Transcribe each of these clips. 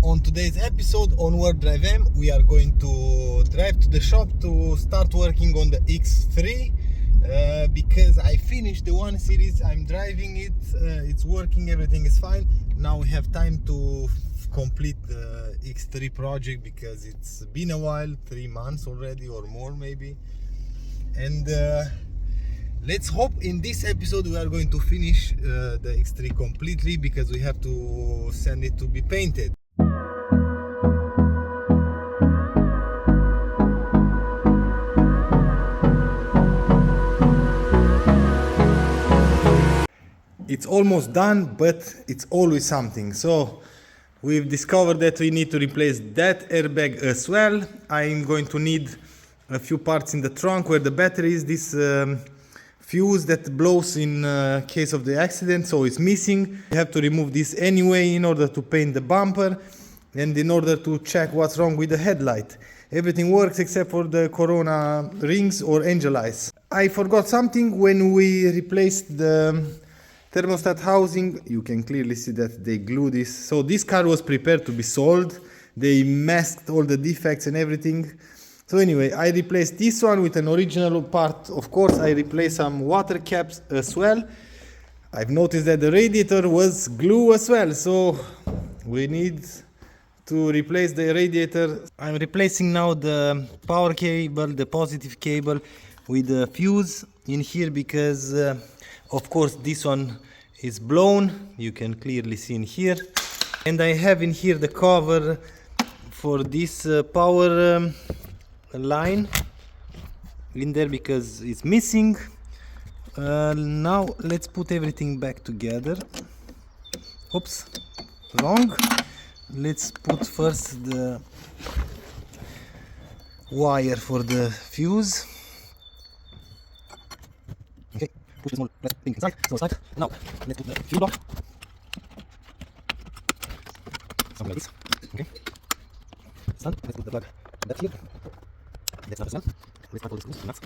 On today's episode on WarpDriveM, we are going to drive to the shop to start working on the X3 because I finished the 1 series. I'm driving it, it's working, everything is fine. Now we have time to complete the X3 project because it's been a while, 3 months already or more maybe. And let's hope in this episode we are going to finish the X3 completely, because we have to send it to be painted. It's almost done, but it's always something. So we've discovered that we need to replace that airbag as well. I'm going to need a few parts in the trunk where the battery is. This fuse that blows in case of the accident, so it's missing. We have to remove this anyway in order to paint the bumper and in order to check what's wrong with the headlight. Everything works except for the corona rings or angel eyes. I forgot something. When we replaced the thermostat housing, you can clearly see that they glue this. So this car was prepared to be sold. They masked all the defects and everything. So anyway, I replaced this one with an original part. Of course, I replaced some water caps as well. I've noticed that the radiator was glue as well, so we need to replace the radiator. I'm replacing now the power cable, the positive cable, with the fuse in here because of course this one is blown. You can clearly see in here. And I have in here the cover for this power line in there because it's missing. Now let's put everything back together. Oops, wrong. Let's put first the wire for the fuse. Okay, push the small plastic thing inside, so inside. Now let's put the fuse block. Something like this. Okay. Stand. Let's put the plug back here. That's not a stand. Let's put all the screws and nuts.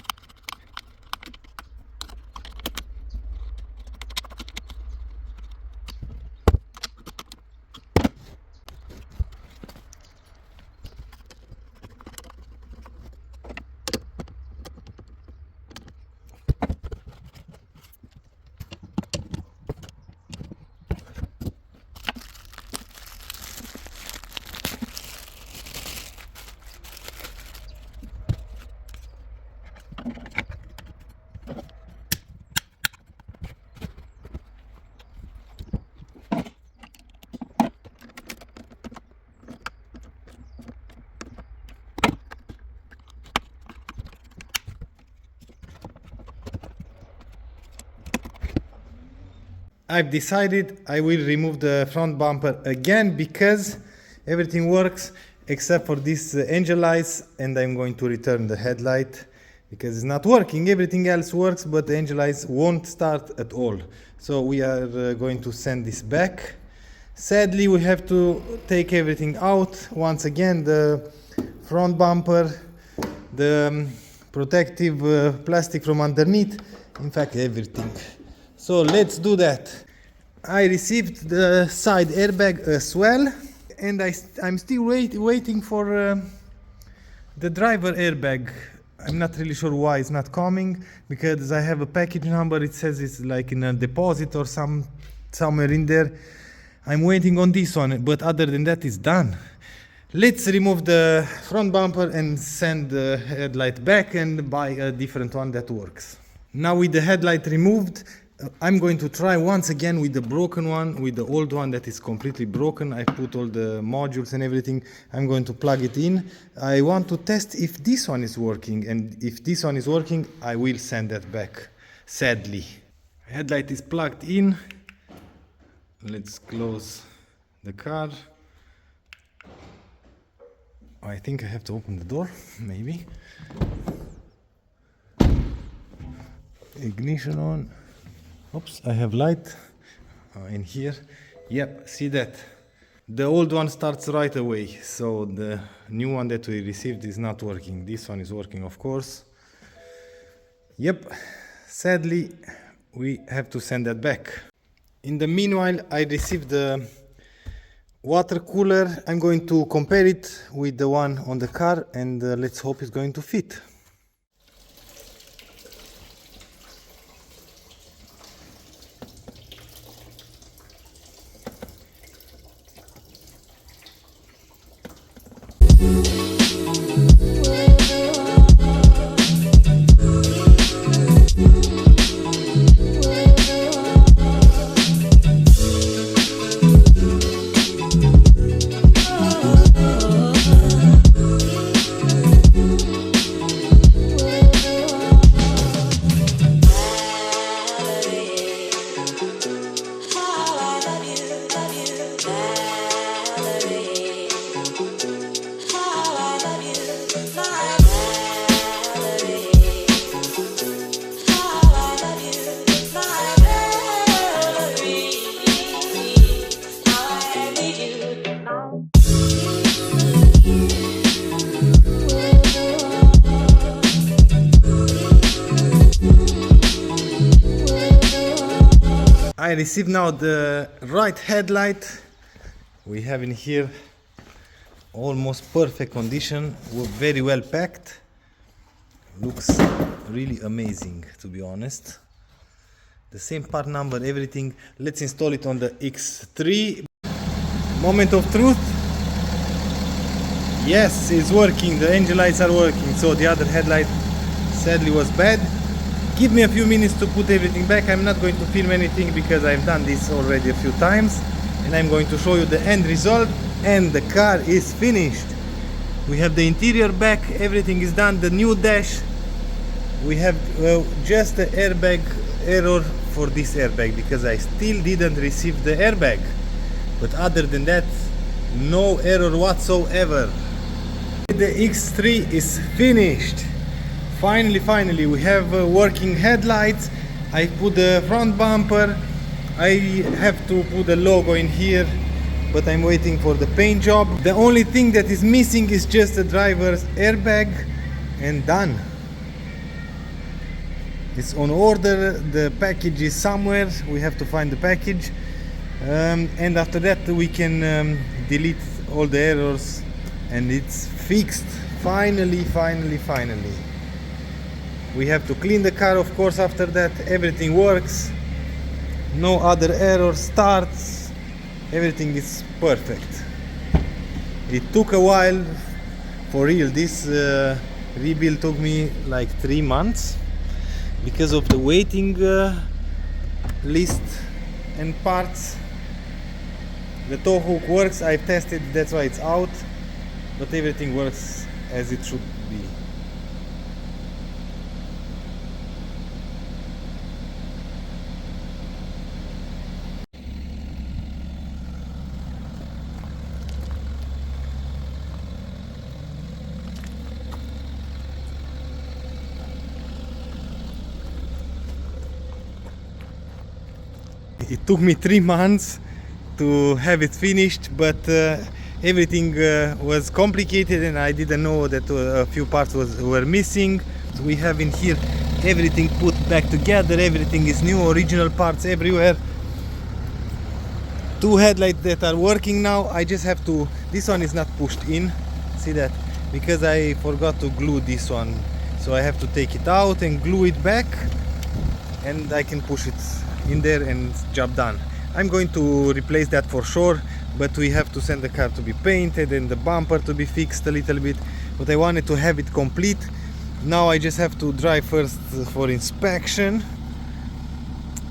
I've decided I will remove the front bumper again because everything works except for this angel lights, and I'm going to return the headlight because it's not working. Everything else works, but the angel lights won't start at all. So we are going to send this back. Sadly, we have to take everything out once again: the front bumper, the protective plastic from underneath, in fact everything. So let's do that. I received the side airbag as well, and I'm still waiting for the driver airbag. I'm not really sure why it's not coming, because I have a package number. It says it's like in a deposit or somewhere in there. I'm waiting on this one, but other than that it's done. Let's remove the front bumper and send the headlight back and buy a different one that works. Now with the headlight removed, I'm going to try once again with the broken one, with the old one that is completely broken. I put all the modules and everything. I'm going to plug it in. I want to test if this one is working, and if this one is working, I will send that back, sadly. Headlight is plugged in. Let's close the car. I think I have to open the door, maybe. Ignition on. Oops, I have light in here. Yep, see that? The old one starts right away, so the new one that we received is not working. This one is working, of course. Yep, sadly, we have to send that back. In the meanwhile, I received the water cooler. I'm going to compare it with the one on the car, and let's hope it's going to fit. I received now the right headlight. We have in here almost perfect condition, very well packed. Looks really amazing, to be honest. The same part number, everything. Let's install it on the X3. Moment of truth. Yes, it's working. The engine lights are working. So the other headlight sadly was bad. Give me a few minutes to put everything back. I'm not going to film anything because I've done this already a few times, and I'm going to show you the end result. And the car is finished. We have the interior back, everything is done. The new dash, we have just the airbag error for this airbag because I still didn't receive the airbag, but other than that, no error whatsoever. The X3 is finished. Finally, we have working headlights. I put the front bumper. I have to put the logo in here, but I'm waiting for the paint job. The only thing that is missing is just the driver's airbag, and done. It's on order. The package is somewhere. We have to find the package, and after that we can delete all the errors, and it's fixed. Finally. We have to clean the car, of course. After that, everything works. No other error starts. Everything is perfect. It took a while, for real. This rebuild took me like 3 months because of the waiting list and parts. The tow hook works. I've tested, that's why it's out, but everything works as it should be. It took me 3 months to have it finished, but everything was complicated and I didn't know that a few parts were missing. So we have in here everything put back together, everything is new, original parts everywhere. 2 headlights that are working now. I just have to, this one is not pushed in, see that, because I forgot to glue this one, so I have to take it out and glue it back, and I can push it in there and job done. I'm going to replace that for sure, but we have to send the car to be painted and the bumper to be fixed a little bit, but I wanted to have it complete. Now I just have to drive first for inspection,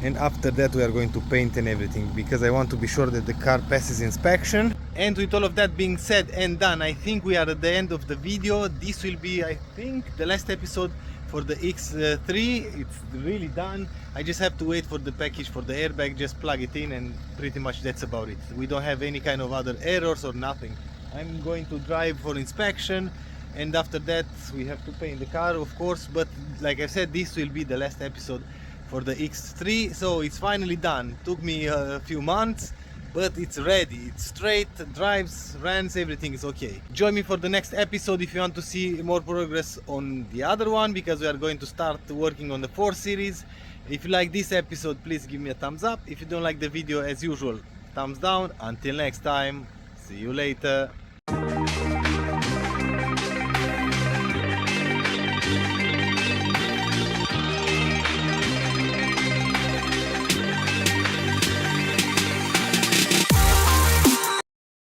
and after that we are going to paint and everything, because I want to be sure that the car passes inspection. And with all of that being said and done, I think we are at the end of the video. This will be, I think, the last episode for the X3. It's really done. I just have to wait for the package for the airbag, just plug it in, and pretty much that's about it. We don't have any kind of other errors or nothing. I'm going to drive for inspection, and after that we have to paint the car, of course, but like I said, this will be the last episode for the X3. So it's finally done. Took me a few months, but it's ready. It's straight, drives, runs, everything is okay. Join me for the next episode if you want to see more progress on the other one, because we are going to start working on the 4 series. If you like this episode, please give me a thumbs up. If you don't like the video, as usual, thumbs down. Until next time. See you later.